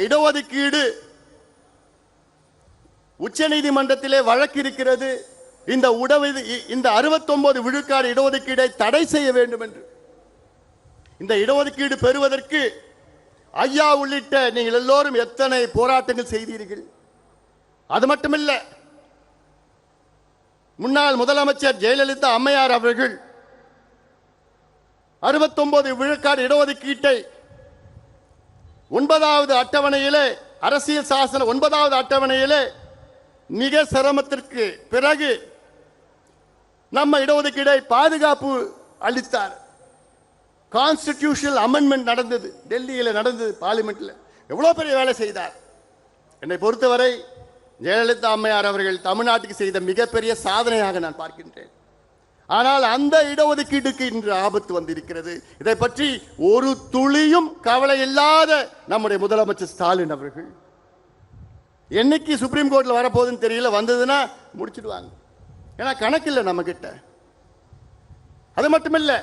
இடஒதுக்கீடு உச்ச நீதிமன்றத்திலே வழக்கு இருக்கிறது. இந்த 69 விழுக்காடு இடஒதுக்கீடை தடை செய்ய வேண்டும் என்று. இந்த இடஒதுக்கீடு பெறுவதற்கு ஐயா உள்ளிட்ட நீங்கள் எல்லோரும் எத்தனை போராட்டங்கள் செய்தீர்கள். அது மட்டுமல்ல, முன்னாள் முதலமைச்சர் ஜெயலலிதா அம்மையார் அவர்கள் 69 விழுக்காடு இடஒதுக்கீட்டை 9வது அட்டவணையிலே, அரசியல் சாசன 9வது அட்டவணையிலே மிக சிரமத்திற்கு பிறகு நம்ம இடஒதுக்கீடை பாதுகாப்பு அளித்தார். கான்ஸ்டிடியூஷனல் அமெண்ட்மெண்ட் நடந்தது, டெல்லியில் நடந்தது, பார்லிமெண்ட்ல எவ்வளவு பெரிய வேலை செய்தார். என்னை பொறுத்தவரை ஜெயலலிதா அம்மையார் அவர்கள் தமிழ்நாட்டுக்கு செய்த மிகப்பெரிய சாதனையாக நான் பார்க்கின்றேன். ஆனால் அந்த இடஒதுக்கீட்டுக்கு இன்று ஆபத்து வந்திருக்கிறது. இதை பற்றி ஒரு துளியும் கவலை இல்லாத நம்முடைய முதலமைச்சர் ஸ்டாலின் அவர்கள் என்னைக்கு சுப்ரீம் கோர்ட்ல வரப்போகுதுன்னு தெரியல, வந்ததுன்னா முடிச்சிடுவாங்க. ஏன்னா கணக்கு இல்லை நம்ம கிட்ட. அது மட்டுமில்ல,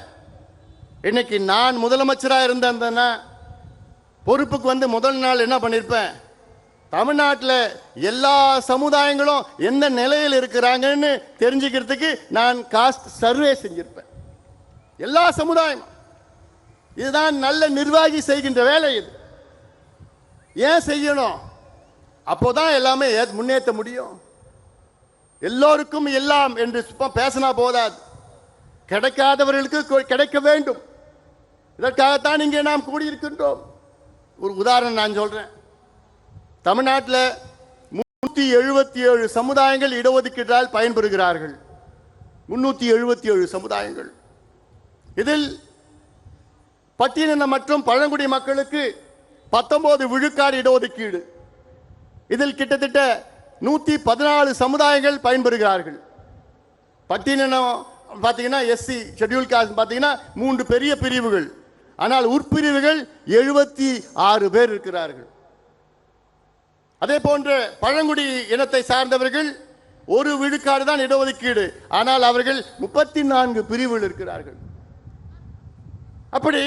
இன்னைக்கு நான் முதலமைச்சராக இருந்தேன்னா பொறுப்புக்கு வந்து முதல் நாள் என்ன பண்ணியிருப்பேன், தமிழ்நாட்டில் எல்லா சமுதாயங்களும் எந்த நிலையில் இருக்கிறாங்கன்னு தெரிஞ்சுக்கிறதுக்கு நான் காஸ்ட் சர்வே செஞ்சிருப்பேன். எல்லா சமுதாயம். இதுதான் நல்ல நிர்வாகி செய்கின்ற வேலை. இது ஏன் செய்யணும்? அப்போதான் எல்லாமே முன்னேற்ற முடியும். எல்லோருக்கும் எல்லாம் என்று பேசினா போதாது, கிடைக்காதவர்களுக்கு கிடைக்க வேண்டும். இதற்காகத்தான் இங்கே நாம் கூடியிருக்கின்றோம். ஒரு உதாரணம் நான் சொல்றேன். தமிழ்நாட்டில் 377 சமுதாயங்கள் இடஒதுக்கீட்டால் பயன்பெறுகிறார்கள். 377 சமுதாயங்கள். இதில் பட்டியலின மற்றும் பழங்குடி மக்களுக்கு 19 விழுக்காடு இடஒதுக்கீடு. இதில் கிட்டத்தட்ட 114 சமுதாயங்கள் பயன்பெறுகிறார்கள். பட்டியலினம் பார்த்தீங்கன்னா எஸ்சி ஷெட்யூல் காஸ்ட் பார்த்தீங்கன்னா 3 பெரிய பிரிவுகள். ஆனால் உட்பிரிவுகள் 76 பேர் இருக்கிறார்கள். அதே போன்று பழங்குடி இனத்தை சார்ந்தவர்கள் 1 விழுக்காடு தான் இடஒதுக்கீடு. ஆனால் அவர்கள் 34 பிரிவுகள் இருக்கிறார்கள். அப்படி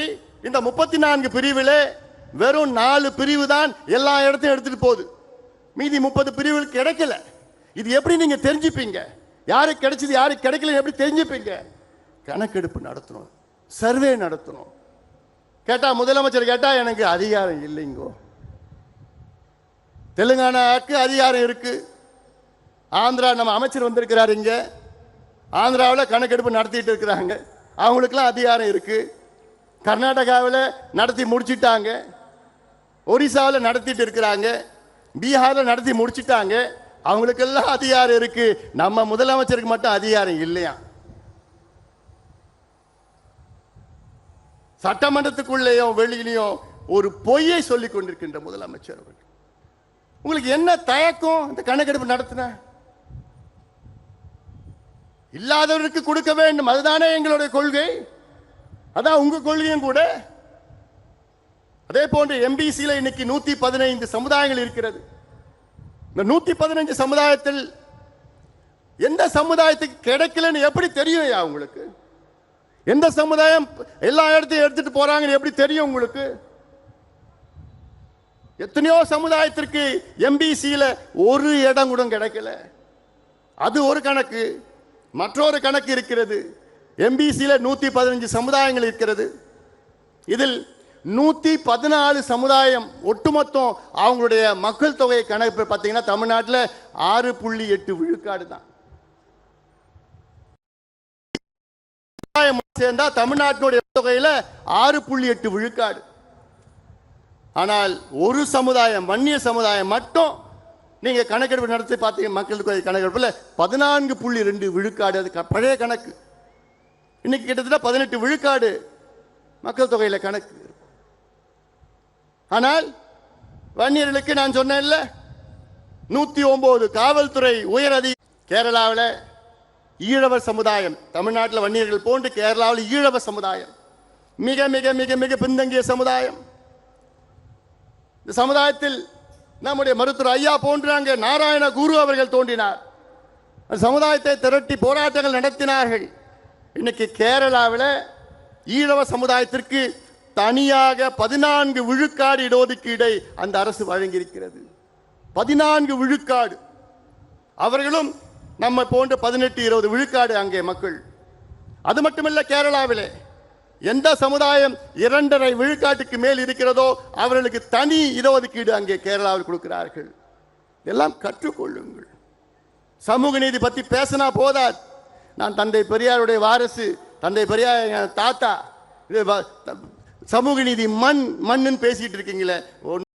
இந்த 34 பிரிவில் வெறும் 4 பிரிவு தான் எல்லா இடத்தையும் எடுத்துட்டு போகுது. மீதி 30 பிரிவுகள் கிடைக்கல. இது எப்படி நீங்க தெரிஞ்சுப்பீங்க? யாருக்கு கிடைச்சது யாருக்கு கிடைக்கல எப்படி தெரிஞ்சுப்பீங்க? கணக்கெடுப்பு நடத்தணும், சர்வே நடத்தணும். கேட்டா முதலமைச்சர் கேட்டா எனக்கு அதிகாரம் இல்லைங்கோ. தெலுங்கானாவுக்கு அதிகாரம் இருக்கு. ஆந்திரா நம்ம அமைச்சர் வந்திருக்கிறார், இங்க ஆந்திராவில் கணக்கெடுப்பு நடத்திட்டு இருக்கிறாங்க, அவங்களுக்கெல்லாம் அதிகாரம் இருக்கு. கர்நாடகாவில் நடத்தி முடிச்சிட்டாங்க, ஒரிசாவில் நடத்திட்டு இருக்கிறாங்க, பீகாரில் நடத்தி முடிச்சிட்டாங்க, அவங்களுக்கெல்லாம் அதிகாரம் இருக்கு. நம்ம முதலமைச்சருக்கு மட்டும் அதிகாரம் இல்லையா? சட்டமன்றத்துக்குள்ளேயும் வெளியிலையும் ஒரு பொய்யை சொல்லிக் கொண்டிருக்கின்ற முதலமைச்சர் அவர்கள். உங்களுக்கு என்ன தயக்கம் இந்த கணக்கெடுப்பு நடத்தின? இல்லாதவருக்கு கொடுக்க வேண்டும், அதுதானே எங்களுடைய கொள்கை, அதான் உங்க கொள்கையும் கூட. அதே போன்று எம்பிசியில் இன்னைக்கு 115 சமுதாயங்கள் இருக்கிறது. இந்த 115 சமுதாயத்தில் எந்த சமுதாயத்துக்கு கிடைக்கலன்னு எப்படி தெரியும் உங்களுக்கு? எந்த சமுதாயம் எல்லா இடத்தையும் எடுத்துட்டு போறாங்கன்னு எப்படி தெரியும் உங்களுக்கு? எத்தனையோ சமுதாயத்திற்கு எம்பிசியில் ஒரு இடம் கூட கிடைக்கல. அது ஒரு கணக்கு. மற்றொரு கணக்கு இருக்கிறது. எம்பிசியில் 115 சமுதாயங்கள் இருக்கிறது. இதில் 114 சமுதாயம் ஒட்டுமொத்தம் அவங்களுடைய மக்கள் தொகை கணக்கு பார்த்தீங்கன்னா தமிழ்நாட்டில் 6.8 விழுக்காடு தான். சேர்ந்தா தமிழ்நாட்டினுடைய தொகையில 6.8 விழுக்காடு. ஆனால் ஒரு சமுதாயம், வன்னிய சமுதாயம் மட்டும் நீங்க கணக்கெடுப்பு நடத்தி பார்த்தீங்க, மக்கள் தொகை கணக்கெடுப்புல 14.2 விழுக்காடு. அது பழைய கணக்கு. இன்னைக்கு கிட்டத்தட்ட 18 விழுக்காடு மக்கள் தொகையில கணக்கு. ஆனால் வன்னியர்களுக்கு நான் சொன்னேன்ல, 109 காவல்துறை உயர் அதிகாரி. கேரளாவில் ஈழவர் சமுதாயம், தமிழ்நாட்டில் வன்னியர்கள் போன்று கேரளாவில் ஈழவர் சமுதாயம் மிக மிக மிக மிக பின்தங்கிய சமுதாயம். இந்த சமுதாயத்தில் நம்முடைய மருத்துவர் ஐயா போன்றாங்க நாராயண குரு அவர்கள் தோன்றினார். சமுதாயத்தை திரட்டி போராட்டங்கள் நடத்தினார்கள். இன்னைக்கு கேரளாவில் ஈழவ சமுதாயத்திற்கு தனியாக 14 விழுக்காடு இடஒதுக்கீடை அந்த அரசு வழங்கியிருக்கிறது. 14 விழுக்காடு. அவர்களும் நம்ம போன்ற 18-20 விழுக்காடு அங்கே மக்கள். அது மட்டுமல்ல, கேரளாவிலே எந்த சமுதாயம் 2.5 விழுக்காட்டுக்கு மேல் இருக்கிறதோ அவர்களுக்கு தனி இடஒதுக்கீடு அங்கே கேரளாவில் கொடுக்கிறார்கள். எல்லாம் கற்றுக்கொள்ளுங்கள். சமூக நீதி பற்றி பேசினா போதாது. நான் தந்தை பெரியாருடைய வாரிசு, தந்தை பெரியார் தாத்தா, சமூக நீதி மண்ணுன்னு பேசிட்டு இருக்கீங்களே.